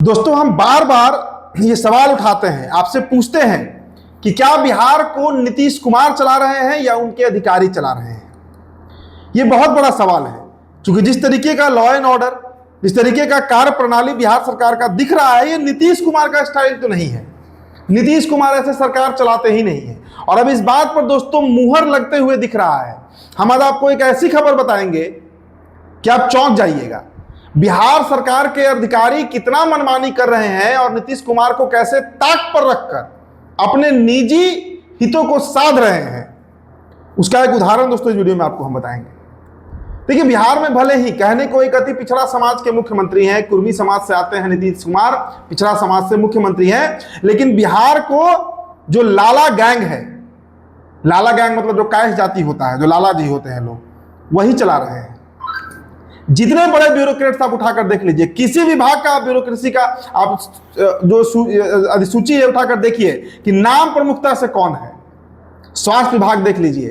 दोस्तों, हम बार बार ये सवाल उठाते हैं, आपसे पूछते हैं कि क्या बिहार को नीतीश कुमार चला रहे हैं या उनके अधिकारी चला रहे हैं। ये बहुत बड़ा सवाल है, क्योंकि जिस तरीके का लॉ एंड ऑर्डर, जिस तरीके का कार्य प्रणाली बिहार सरकार का दिख रहा है, ये नीतीश कुमार का स्टाइल तो नहीं है। नीतीश कुमार ऐसे सरकार चलाते ही नहीं है। और अब इस बात पर दोस्तों मुहर लगते हुए दिख रहा है। हम आज आपको एक ऐसी खबर बताएंगे कि आप चौंक जाइएगा। बिहार सरकार के अधिकारी कितना मनमानी कर रहे हैं और नीतीश कुमार को कैसे ताक पर रखकर अपने निजी हितों को साध रहे हैं, उसका एक उदाहरण दोस्तों इस वीडियो में आपको हम बताएंगे। देखिए, बिहार में भले ही कहने को एक अति पिछड़ा समाज के मुख्यमंत्री हैं, कुर्मी समाज से आते हैं नीतीश कुमार, पिछड़ा समाज से मुख्यमंत्री हैं, लेकिन बिहार को जो लाला गैंग है, लाला गैंग मतलब जो कैश जाति होता है, जो लाला जी होते हैं लोग, वही चला रहे हैं। जितने बड़े ब्यूरोक्रेट्स आप उठाकर देख लीजिए, किसी विभाग का ब्यूरोक्रेसी का आप जो अधिसूची है उठाकर देखिए कि नाम प्रमुखता से कौन है। स्वास्थ्य विभाग देख लीजिए,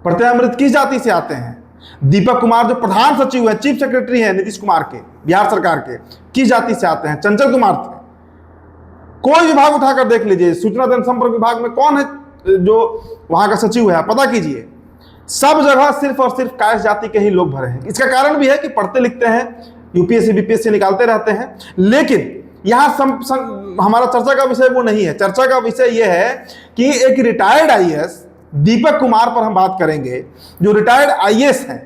प्रत्यय किस जाति से आते हैं। दीपक कुमार जो प्रधान सचिव है, चीफ सेक्रेटरी है नीतीश कुमार के, बिहार सरकार के, किस जाति से आते हैं, चंचल कुमार थे। कोई विभाग उठाकर देख लीजिए, सूचना जनसंपर्क विभाग में कौन है जो वहां का सचिव है, पता कीजिए। सब जगह सिर्फ और सिर्फ कायस जाति के ही लोग भरे हैं। इसका कारण भी है कि पढ़ते लिखते हैं, यूपीएससी बीपीएससी निकालते रहते हैं, लेकिन यहां हमारा चर्चा का विषय वो नहीं है। चर्चा का विषय यह है कि एक रिटायर्ड आईएएस दीपक कुमार पर हम बात करेंगे, जो रिटायर्ड आईएएस हैं।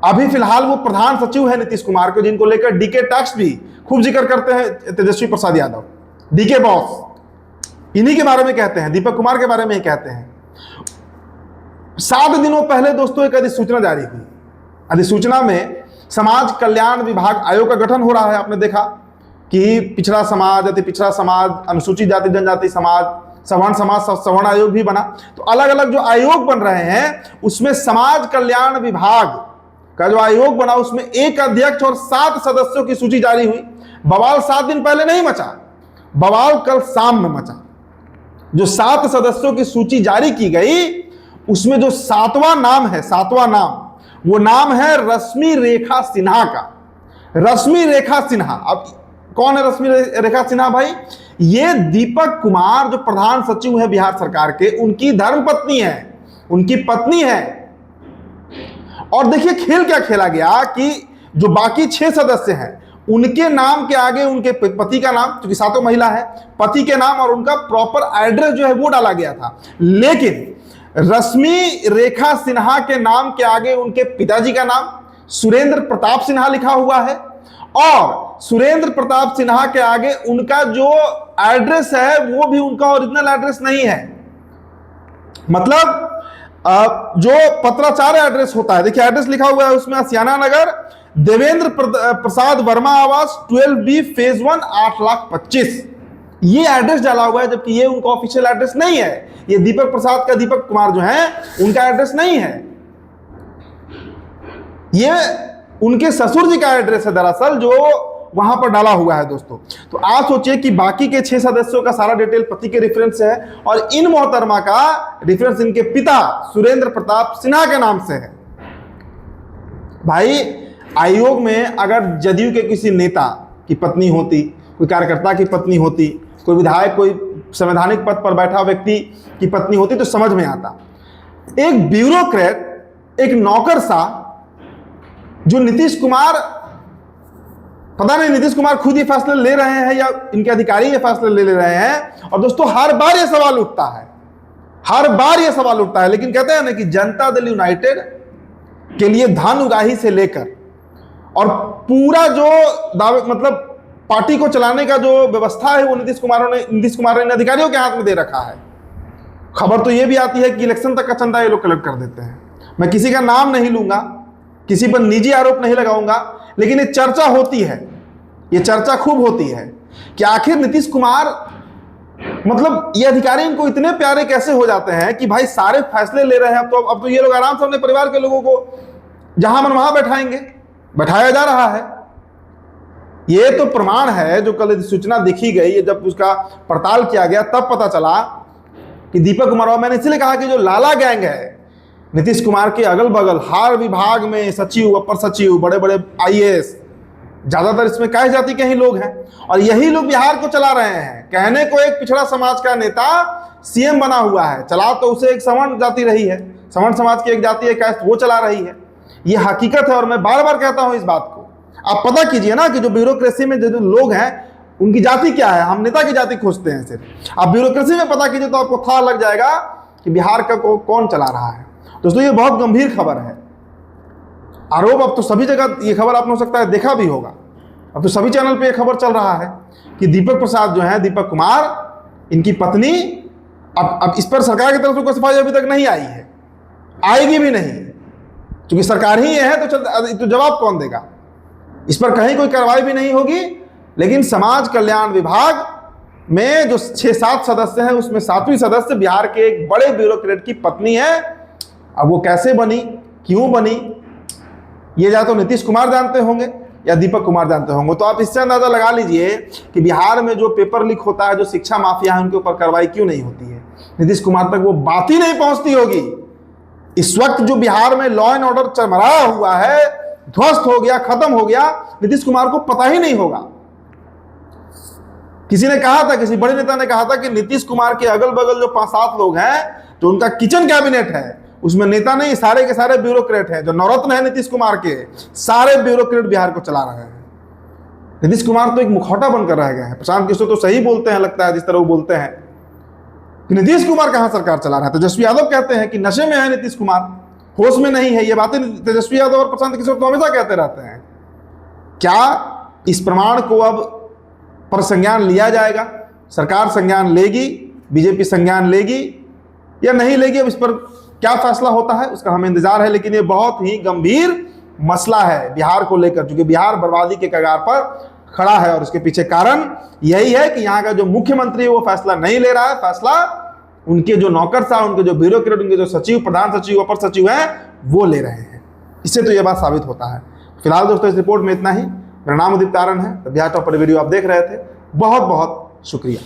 अभी फिलहाल वो प्रधान सचिव है नीतीश कुमार को, जिनको लेकर डीके टैक्स भी खूब जिक्र करते हैं तेजस्वी प्रसाद यादव, डीके बॉस, इन्हीं के बारे में कहते हैं, दीपक कुमार के बारे में ही कहते हैं। 7 दिनों पहले दोस्तों एक अधिसूचना जारी हुई। अधिसूचना में समाज कल्याण विभाग आयोग का गठन हो रहा है। आपने देखा कि पिछड़ा समाज, अति पिछड़ा समाज, अनुसूचित जाति जनजाति समाज, सवर्ण समाज, सवर्ण आयोग भी बना। तो अलग अलग जो आयोग बन रहे हैं, उसमें समाज कल्याण विभाग का जो आयोग बना, उसमें एक अध्यक्ष और 7 सदस्यों की सूची जारी हुई। बवाल 7 दिन पहले नहीं मचा, बवाल कल शाम में मचा। जो 7 सदस्यों की सूची जारी की गई, उसमें जो 7वां नाम है, 7वां नाम, वो नाम है रश्मि रेखा सिन्हा का। रश्मि रेखा सिन्हा, अब कौन है रश्मि रेखा सिन्हा भाई? ये दीपक कुमार जो प्रधान सचिव है बिहार सरकार के, उनकी धर्मपत्नी है, उनकी पत्नी है। और देखिए खेल क्या खेला गया कि जो बाकी 6 सदस्य हैं, उनके नाम के आगे उनके पति का नाम, क्योंकि 7 महिला है, पति के नाम और उनका प्रॉपर एड्रेस जो है वो डाला गया था। लेकिन रश्मि रेखा सिन्हा के नाम के आगे उनके पिताजी का नाम सुरेंद्र प्रताप सिन्हा लिखा हुआ है, और सुरेंद्र प्रताप सिन्हा के आगे उनका जो एड्रेस है वो भी उनका ओरिजिनल एड्रेस नहीं है। मतलब जो पत्राचार एड्रेस होता है, देखिए एड्रेस लिखा हुआ है उसमें, आसियाना नगर, देवेंद्र प्रसाद वर्मा आवास 12B फेज 1 8,25,000, ये एड्रेस डाला हुआ है, जबकि ये उनका ऑफिशियल एड्रेस नहीं है। ये दीपक प्रसाद का, दीपक कुमार जो है, उनका एड्रेस नहीं है। ये उनके ससुर जी का एड्रेस है दरअसल, जो वहां पर डाला हुआ है दोस्तों। तो आप सोचिए कि बाकी के 6 सदस्यों का सारा डिटेल पति के रेफरेंस से है, और इन मोहतरमा का रेफरेंस इनके पिता सुरेंद्र प्रताप सिन्हा के नाम से है। भाई, आयोग में अगर जदयू के किसी नेता की पत्नी होती, कोई कार्यकर्ता की पत्नी होती, कोई विधायक, कोई संवैधानिक पद पर बैठा व्यक्ति की पत्नी होती, तो समझ में आता। एक ब्यूरोक्रेट, एक नौकरशाह, जो नीतीश कुमार, पता नहीं नीतीश कुमार खुद ये फैसले ले रहे हैं या इनके अधिकारी ये फैसले ले रहे हैं। और दोस्तों हर बार ये सवाल उठता है, हर बार ये सवाल उठता है, लेकिन कहते हैं ना कि जनता दल यूनाइटेड के लिए धन उगाही से लेकर और पूरा जो दावे, मतलब पार्टी को चलाने का जो व्यवस्था है, वो नीतीश कुमार ने इन अधिकारियों के हाथ में दे रखा है। खबर तो ये भी आती है कि इलेक्शन तक का चंदा ये लोग कलेक्ट कर देते हैं। मैं किसी का नाम नहीं लूंगा, किसी पर निजी आरोप नहीं लगाऊंगा, लेकिन ये चर्चा होती है, ये चर्चा खूब होती है कि आखिर नीतीश कुमार, मतलब ये अधिकारी इनको इतने प्यारे कैसे हो जाते हैं कि भाई सारे फैसले ले रहे हैं। अब तो ये लोग आराम से अपने परिवार के लोगों को जहां मन वहां बैठाएंगे, बैठाया जा रहा है। ये तो प्रमाण है, जो कल सूचना देखी गई, जब उसका पड़ताल किया गया तब पता चला कि दीपक कुमार, मैंने इसलिए कहा कि जो लाला गैंग है नीतीश कुमार के अगल बगल हर विभाग में सचिव, अपर सचिव, बड़े बड़े आईएएस, ज्यादातर इसमें काहे जाति के ही लोग हैं, और यही लोग बिहार को चला रहे हैं। कहने को एक पिछड़ा समाज का नेता सीएम बना हुआ है, चला तो उसे एक सवर्ण जाति रही है, सवर्ण समाज की एक जाति है कास्ट, वो चला रही है। ये हकीकत है और मैं बार बार कहता हूं इस बात को। आप पता कीजिए ना कि जो ब्यूरोक्रेसी में जो लोग हैं उनकी जाति क्या है। हम नेता की जाति खोजते हैं सिर्फ। आप ब्यूरोक्रेसी में पता कीजिए तो आपको था लग जाएगा कि बिहार का कौन चला रहा है। दोस्तों, ये बहुत गंभीर खबर है। आरोप अब तो सभी जगह ये खबर आपने हो सकता है देखा भी होगा, अब तो सभी चैनल पे ये खबर चल रहा है कि दीपक प्रसाद जो है, दीपक कुमार, इनकी पत्नी, अब इस पर सरकार की तरफ से कोई सफाई अभी तक नहीं आई है, आएगी भी नहीं, क्योंकि सरकार ही ये है तो जवाब कौन देगा। इस पर कहीं कोई कार्रवाई भी नहीं होगी। लेकिन समाज कल्याण विभाग में जो 6-7 सदस्य हैं उसमें 7वीं सदस्य बिहार के एक बड़े ब्यूरोक्रेट की पत्नी है। अब वो कैसे बनी, क्यों बनी, ये या तो नीतीश कुमार जानते होंगे या दीपक कुमार जानते होंगे। तो आप इससे अंदाजा लगा लीजिए कि बिहार में जो पेपर लीक होता है, जो शिक्षा माफिया है, उनके ऊपर कार्रवाई क्यों नहीं होती है। नीतीश कुमार तक वो बात ही नहीं पहुंचती होगी। इस वक्त जो बिहार में लॉ एंड ऑर्डर चरमराया हुआ है, ध्वस्त हो गया, खत्म हो गया, नीतीश कुमार को पता ही नहीं होगा। किसी ने कहा था, किसी बड़े नेता ने कहा था कि नीतीश कुमार के अगल बगल जो 5-7 लोग हैं, जो उनका किचन कैबिनेट है, उसमें नेता नहीं, सारे के सारे ब्यूरोक्रेट हैं। जो नवरत्न है नीतीश कुमार के, सारे ब्यूरोक्रेट बिहार को चला रहे हैं। नीतीश कुमार तो एक मुखौटा बनकर रह गए हैं। प्रशांत किशोर तो सही बोलते हैं, लगता है जिस तरह वो बोलते हैं कि नीतीश कुमार कहां सरकार चला रहा है। तेजस्वी यादव कहते हैं कि नशे में है नीतीश कुमार, होश में नहीं है। ये बातें तेजस्वी यादव और प्रशांत किशोर तो हमेशा कहते रहते हैं। क्या इस प्रमाण को अब पर संज्ञान लिया जाएगा? सरकार संज्ञान लेगी, बीजेपी संज्ञान लेगी या नहीं लेगी? अब इस पर क्या फैसला होता है उसका हमें इंतजार है। लेकिन ये बहुत ही गंभीर मसला है बिहार को लेकर, क्योंकि बिहार बर्बादी के कगार पर खड़ा है और उसके पीछे कारण यही है कि यहाँ का जो मुख्यमंत्री है वो फैसला नहीं ले रहा है। फैसला उनके जो नौकरशाह, उनके जो ब्यूरोक्रेट, उनके जो सचिव, प्रधान सचिव, अपर सचिव हैं, वो ले रहे हैं। इससे तो ये बात साबित होता है। फिलहाल दोस्तों इस रिपोर्ट में इतना ही। मेरा नाम उदित तारण है। बिहार टॉप पर वीडियो आप देख रहे थे। बहुत बहुत शुक्रिया।